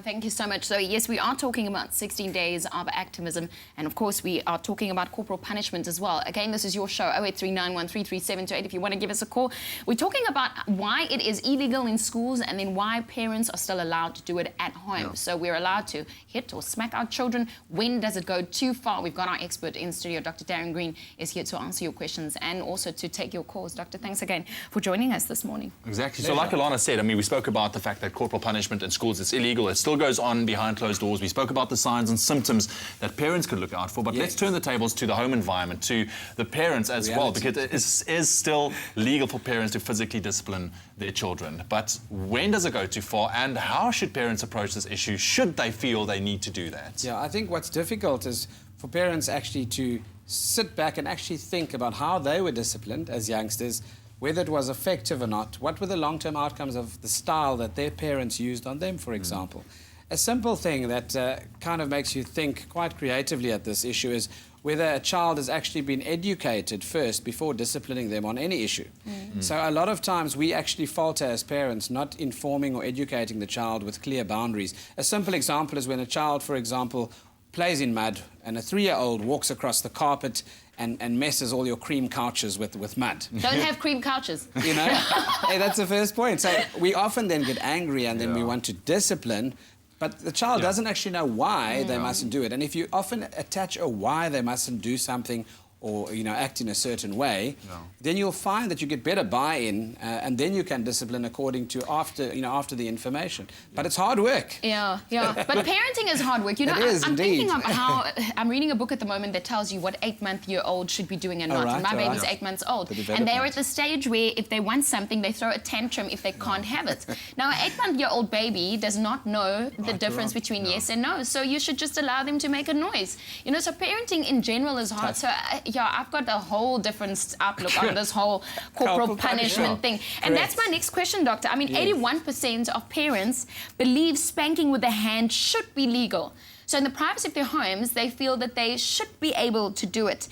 Thank you so much. So yes, we are talking about 16 days of activism, and of course we are talking about corporal punishment as well. Again, this is your show, 0839133728. If you want to give us a call, we're talking about why it is illegal in schools and then why parents are still allowed to do it at home. Yeah. So we're allowed to hit or smack our children. When does it go too far? We've got our expert in studio, Dr. Darren Green, is here to answer your questions and also to take your calls. Doctor, thanks again for joining us this morning. Exactly. So like Alana said, I mean, we spoke about the fact that corporal punishment in schools is illegal. It still goes on behind closed doors. We spoke about the signs and symptoms that parents could look out for, but let's turn the tables to the home environment, to the parents as well, because it is still legal for parents to physically discipline their children. But when does it go too far, and how should parents approach this issue should they feel they need to do that? Yeah, I think what's difficult is for parents actually to sit back and actually think about how they were disciplined as youngsters, whether it was effective or not, what were the long-term outcomes of the style that their parents used on them, for example. A simple thing that kind of makes you think quite creatively at this issue is whether a child has actually been educated first before disciplining them on any issue. So a lot of times we actually falter as parents not informing or educating the child with clear boundaries. A simple example is when a child, for example, plays in mud and a 3-year-old walks across the carpet and messes all your cream couches with mud. Don't have cream couches. You know? Hey, that's the first point. So we often then get angry and then we want to discipline, but the child doesn't actually know why they mustn't do it. And if you often attach a why they mustn't do something or, you know, act in a certain way, then you'll find that you get better buy-in and then you can discipline according to after the information. But it's hard work. Yeah. But parenting is hard work. You know, I'm thinking of how I'm reading a book at the moment that tells you what 8-month-year-old should be doing and not. Right, and my baby's 8 months old. And they're at the stage where if they want something, they throw a tantrum if they can't have it. Now, an 8-month-year-old baby does not know the difference between yes and no. So you should just allow them to make a noise. You know, so parenting in general is hard. So yeah, I've got a whole different outlook on this whole corporal punishment thing. And that's my next question, Doctor. I mean, 81% of parents believe spanking with a hand should be legal. So in the privacy of their homes, they feel that they should be able to do it.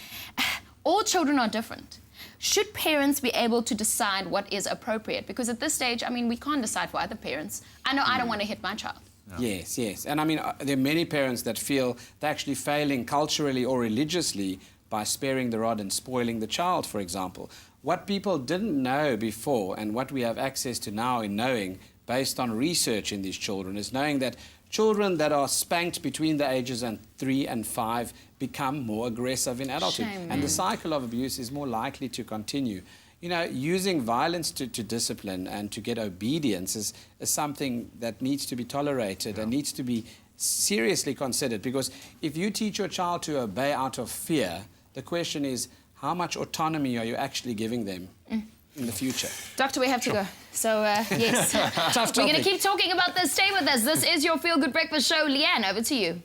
All children are different. Should parents be able to decide what is appropriate? Because at this stage, I mean, we can't decide for other parents. I know I don't want to hit my child. Yes. And I mean, there are many parents that feel they're actually failing culturally or religiously by sparing the rod and spoiling the child, for example. What people didn't know before and what we have access to now in knowing, based on research in these children, is knowing that children that are spanked between the ages of 3 and 5 become more aggressive in adulthood. And the cycle of abuse is more likely to continue. You know, using violence to discipline and to get obedience is something that needs to be tolerated and needs to be seriously considered, because if you teach your child to obey out of fear, the question is, how much autonomy are you actually giving them in the future? Doctor, we have to go. So, yes. We're going to keep talking about this. Stay with us. This is your Feel Good Breakfast Show. Leigh-Anne, over to you.